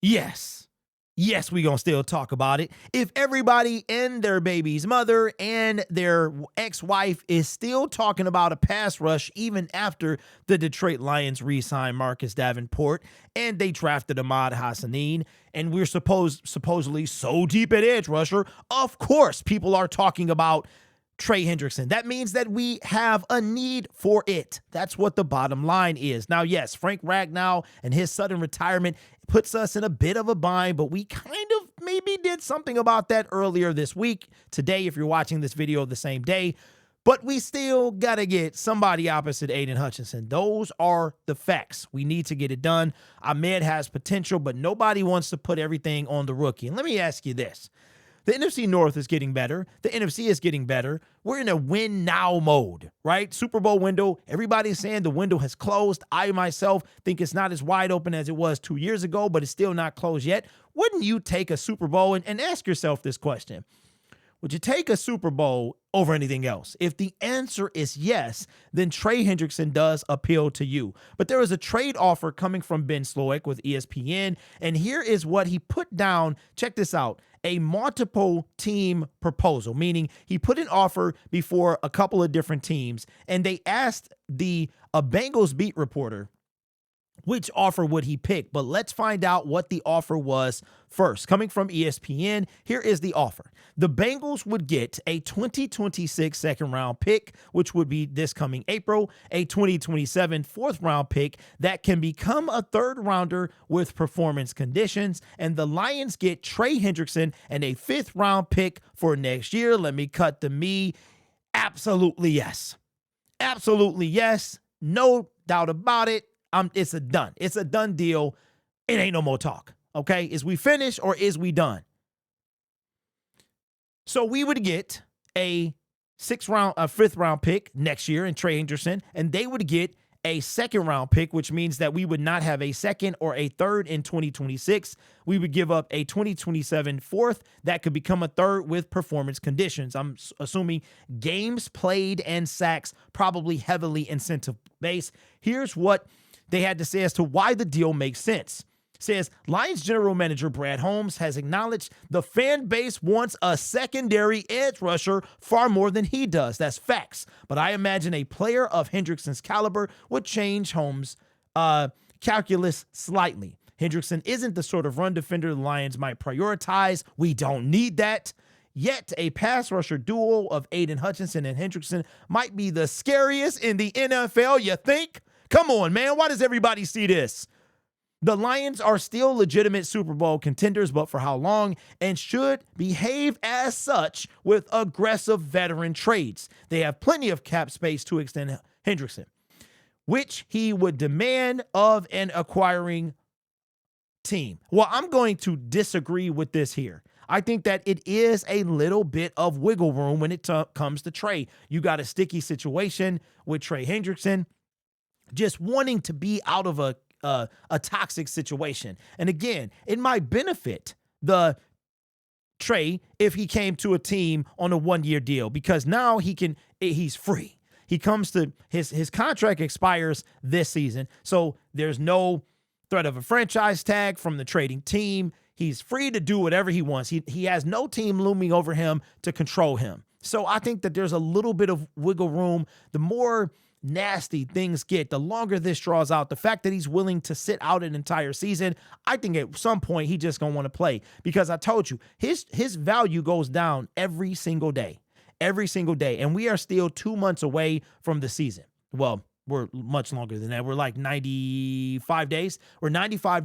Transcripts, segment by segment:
Yes. Yes, we gonna still talk about it. If everybody and their baby's mother and their ex-wife is still talking about a pass rush even after the Detroit Lions re-signed Marcus Davenport and they drafted Ahmad Hassanin, and we're supposedly so deep at edge rusher, of course people are talking about Trey Hendrickson. That means that we have a need for it. That's what the bottom line is. Now, yes, Frank Ragnow and his sudden retirement puts us in a bit of a bind, but we kind of maybe did something about that earlier this week. Today, if you're watching this video the same day, but we still got to get somebody opposite Aiden Hutchinson. Those are the facts. We need to get it done. Ahmed has potential, but nobody wants to put everything on the rookie. And let me ask you this. The NFC North is getting better. The NFC is getting better. We're in a win now mode, right? Super Bowl window. Everybody's saying the window has closed. I myself think it's not as wide open as it was 2 years ago, but it's still not closed yet. Wouldn't you take a Super Bowl and ask yourself this question? Would you take a Super Bowl over anything else? If the answer is yes, then Trey Hendrickson does appeal to you. But there is a trade offer coming from Ben Slowick with ESPN, and here is what he put down. Check this out. A multiple team proposal, meaning he put an offer before a couple of different teams, and they asked a Bengals beat reporter which offer would he pick. But let's find out what the offer was first. Coming from ESPN, here is the offer. The Bengals would get a 2026 second-round pick, which would be this coming April, a 2027 fourth-round pick that can become a third-rounder with performance conditions, and the Lions get Trey Hendrickson and a fifth-round pick for next year. Let me cut the me. Absolutely yes. Absolutely yes. No doubt about it. It's a done deal. It ain't no more talk. Okay. Is we finished or is we done? So we would get a fifth round pick next year in Trey Hendrickson, and they would get a second round pick, which means that we would not have a second or a third in 2026. We would give up a 2027 fourth that could become a third with performance conditions. I'm assuming games played and sacks, probably heavily incentive based. Here's what they had to say as to why the deal makes sense. Says Lions general manager Brad Holmes has acknowledged the fan base wants a secondary edge rusher far more than he does. That's facts. But I imagine a player of Hendrickson's caliber would change Holmes' calculus slightly. Hendrickson isn't the sort of run defender the Lions might prioritize. We don't need that. Yet a pass rusher duo of Aiden Hutchinson and Hendrickson might be the scariest in the NFL, you think? Come on, man. Why does everybody see this? The Lions are still legitimate Super Bowl contenders, but for how long? And should behave as such with aggressive veteran trades. They have plenty of cap space to extend Hendrickson, which he would demand of an acquiring team. Well, I'm going to disagree with this here. I think that it is a little bit of wiggle room when it comes to Trey. You got a sticky situation with Trey Hendrickson just wanting to be out of a toxic situation. And again, it might benefit the Trey if he came to a team on a one-year deal, because now he's free. He comes to his contract expires this season. So there's no threat of a franchise tag from the trading team. He's free to do whatever he wants. He has no team looming over him to control him. So I think that there's a little bit of wiggle room. The more nasty things get, the longer this draws out. The fact that he's willing to sit out an entire season, I think at some point he just gonna want to play, because I told you his value goes down every single day, and we are still 2 months away from the season. Well, we're much longer than that. We're like 95 days. We're 95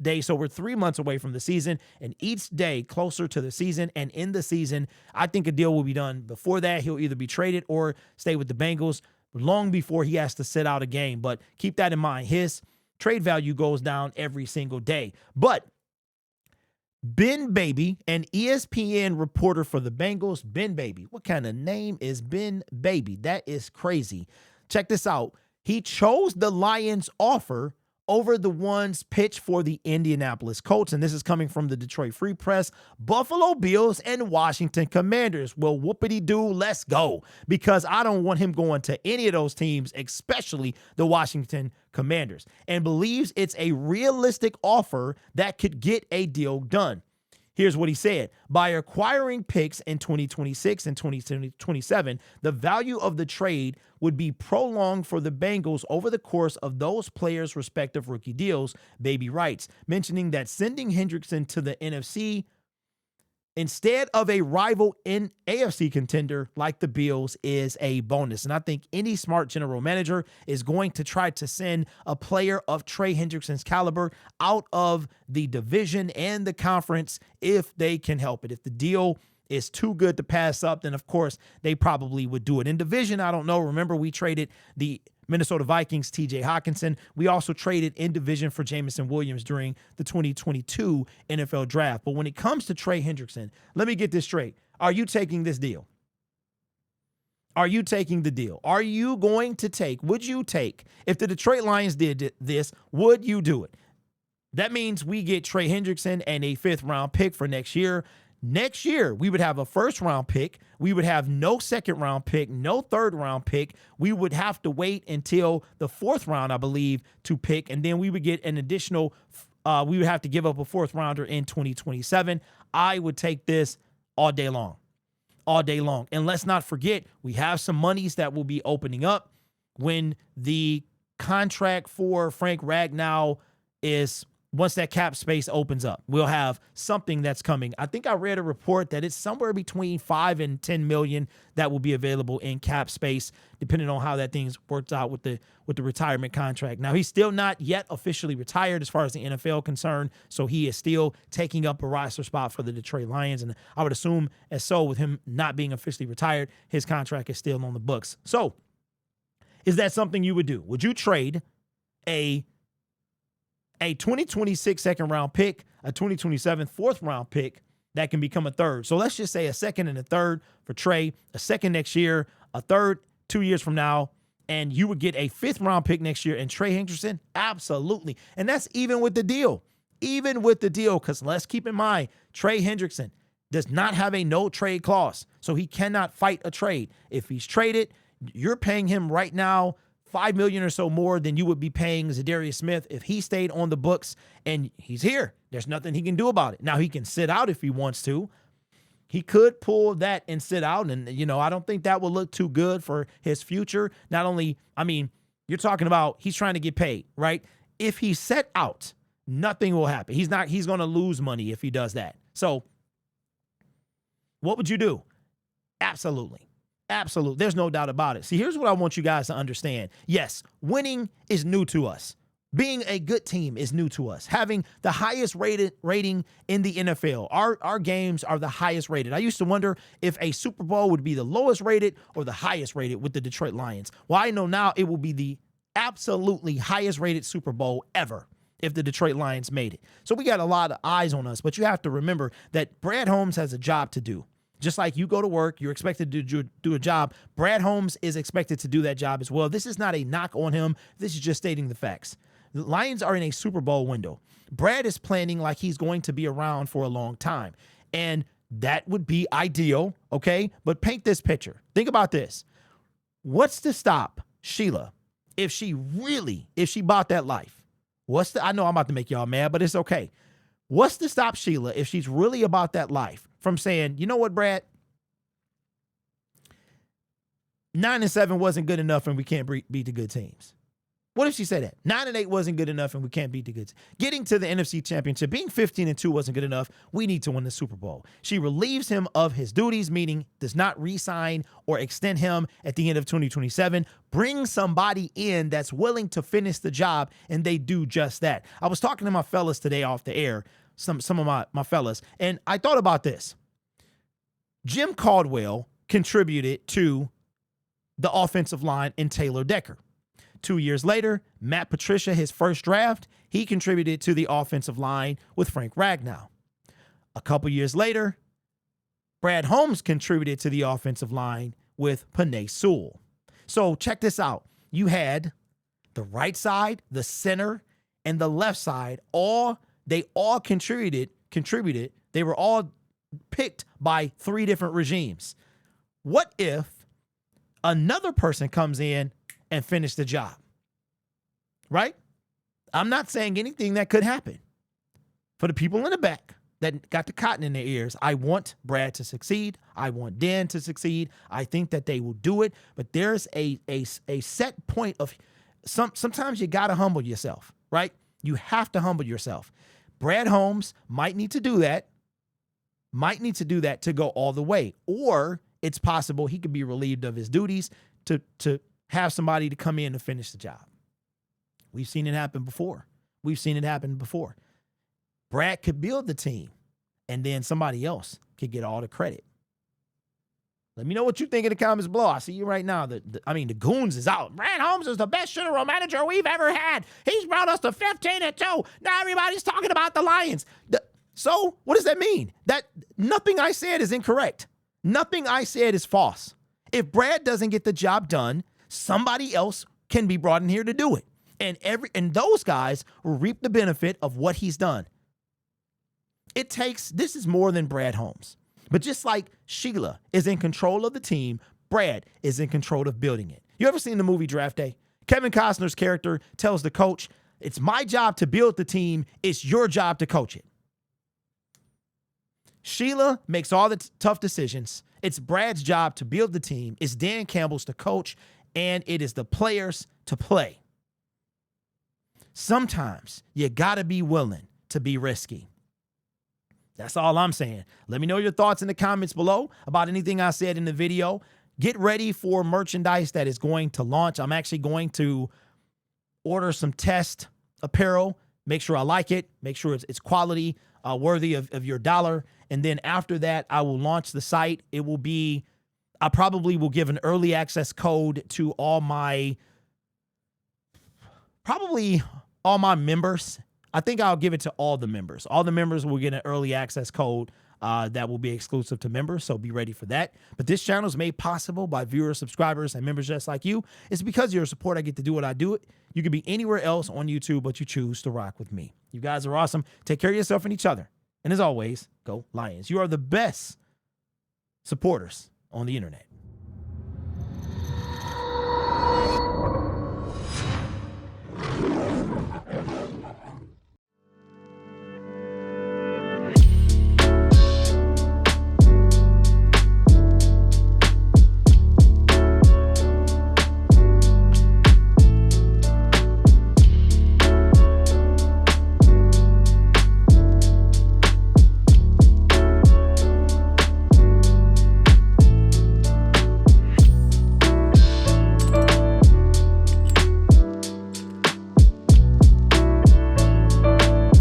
days, so we're 3 months away from the season, and each day closer to the season and in the season, I think a deal will be done before that. He'll either be traded or stay with the Bengals long before he has to sit out a game. But keep that in mind. His trade value goes down every single day. But Ben Baby, an ESPN reporter for the Bengals, Ben Baby. What kind of name is Ben Baby? That is crazy. Check this out. He chose the Lions offer over the ones pitched for the Indianapolis Colts. And this is coming from the Detroit Free Press. Buffalo Bills and Washington Commanders. Well, whoopity-doo, let's go. Because I don't want him going to any of those teams, especially the Washington Commanders. And believes it's a realistic offer that could get a deal done. Here's what he said. By acquiring picks in 2026 and 2027, the value of the trade would be prolonged for the Bengals over the course of those players' respective rookie deals, Baby writes, mentioning that sending Hendrickson to the NFC instead of a rival in AFC contender like the Bills is a bonus. And I think any smart general manager is going to try to send a player of Trey Hendrickson's caliber out of the division and the conference if they can help it. If the deal is too good to pass up, then of course they probably would do it. In division, I don't know. Remember, we traded the Minnesota Vikings, TJ Hawkinson. We also traded in division for Jameson Williams during the 2022 NFL draft. But when it comes to Trey Hendrickson, let me get this straight. Are you taking this deal? Are you taking the deal? Are you going to take, would you take, if the Detroit Lions did this, would you do it? That means we get Trey Hendrickson and a 5th round pick for next year. Next year, we would have a 1st round pick. We would have no 2nd round pick, no 3rd round pick. We would have to wait until the 4th round, I believe, to pick. And then we would get an additional, we would have to give up a 4th rounder in 2027. I would take this all day long. All day long. And let's not forget, we have some monies that will be opening up when the contract for Frank Ragnow is, once that cap space opens up, we'll have something that's coming. I think I read a report that it's somewhere between 5 and 10 million that will be available in cap space, depending on how that thing's worked out with the retirement contract. Now, he's still not yet officially retired as far as the NFL concerned, so he is still taking up a roster spot for the Detroit Lions. And I would assume as so, with him not being officially retired, his contract is still on the books. So, is that something you would do? Would you trade a 2026 2nd round pick, a 2027 4th round pick that can become a 3rd? So let's just say a 2nd and a 3rd for Trey, a 2nd next year, a 3rd 2 years from now, and you would get a 5th round pick next year and Trey Hendrickson? Absolutely. And that's even with the deal. Even with the deal, because let's keep in mind, Trey Hendrickson does not have a no trade clause, so he cannot fight a trade. If he's traded, you're paying him right now $5 million or so more than you would be paying Zadarius Smith if he stayed on the books, and he's here. There's nothing he can do about it. Now, he can sit out if he wants to. He could pull that and sit out, and, I don't think that will look too good for his future. Not only, you're talking about he's trying to get paid, right? If he set out, nothing will happen. He's going to lose money if he does that. So what would you do? Absolutely. Absolutely. There's no doubt about it. See, here's what I want you guys to understand. Yes, winning is new to us. Being a good team is new to us. Having the highest rating in the NFL. Our games are the highest rated. I used to wonder if a Super Bowl would be the lowest rated or the highest rated with the Detroit Lions. Well, I know now it will be the absolutely highest rated Super Bowl ever if the Detroit Lions made it. So we got a lot of eyes on us, but you have to remember that Brad Holmes has a job to do. Just like you go to work, you're expected to do a job. Brad Holmes is expected to do that job as well. This is not a knock on him. This is just stating the facts. The Lions are in a Super Bowl window. Brad is planning like he's going to be around for a long time. And that would be ideal, okay? But paint this picture. Think about this. What's to stop Sheila if she bought that life? I know I'm about to make y'all mad, but it's okay. What's to stop Sheila if she's really about that life from saying, you know what, Brad? 9-7 wasn't good enough and we can't beat the good teams. What if she said that? 9-8 wasn't good enough and we can't beat the good teams. Getting to the NFC Championship, being 15-2 wasn't good enough. We need to win the Super Bowl. She relieves him of his duties, meaning does not re-sign or extend him at the end of 2027. Bring somebody in that's willing to finish the job, and they do just that. I was talking to my fellas today off the air, some of my fellas, and I thought about this. Jim Caldwell contributed to the offensive line in Taylor Decker. 2 years later, Matt Patricia, his first draft, he contributed to the offensive line with Frank Ragnow. A couple years later, Brad Holmes contributed to the offensive line with Penei Sewell. So check this out. You had the right side, the center, and the left side, they all contributed. They were all picked by 3 different regimes. What if another person comes in and finishes the job? Right? I'm not saying anything that could happen. For the people in the back that got the cotton in their ears, I want Brad to succeed. I want Dan to succeed. I think that they will do it. But there's a set point of sometimes you got to humble yourself, right? You have to humble yourself. Brad Holmes might need to do that. To go all the way. Or it's possible he could be relieved of his duties to have somebody to come in and finish the job. We've seen it happen before. Brad could build the team, and then somebody else could get all the credit. Let me know what you think in the comments below. I see you right now. The goons is out. Brad Holmes is the best general manager we've ever had. He's brought us to 15-2. Now everybody's talking about the Lions. So what does that mean? That nothing I said is incorrect. Nothing I said is false. If Brad doesn't get the job done, somebody else can be brought in here to do it. And those guys will reap the benefit of what he's done. This is more than Brad Holmes. But just like Sheila is in control of the team, Brad is in control of building it. You ever seen the movie Draft Day? Kevin Costner's character tells the coach, it's my job to build the team. It's your job to coach it. Sheila makes all the tough decisions. It's Brad's job to build the team. It's Dan Campbell's to coach, and it is the players to play. Sometimes you got to be willing to be risky. That's all I'm saying. Let me know your thoughts in the comments below about anything I said in the video. Get ready for merchandise that is going to launch. I'm actually going to order some test apparel, make sure I like it, make sure it's quality, worthy of your dollar. And then after that, I will launch the site. I probably will give an early access code to all my members. I think I'll give it to all the members. All the members will get an early access code that will be exclusive to members, so be ready for that. But this channel is made possible by viewers, subscribers, and members just like you. It's because of your support I get to do what I do. You could be anywhere else on YouTube, but you choose to rock with me. You guys are awesome. Take care of yourself and each other. And as always, go Lions. You are the best supporters on the internet.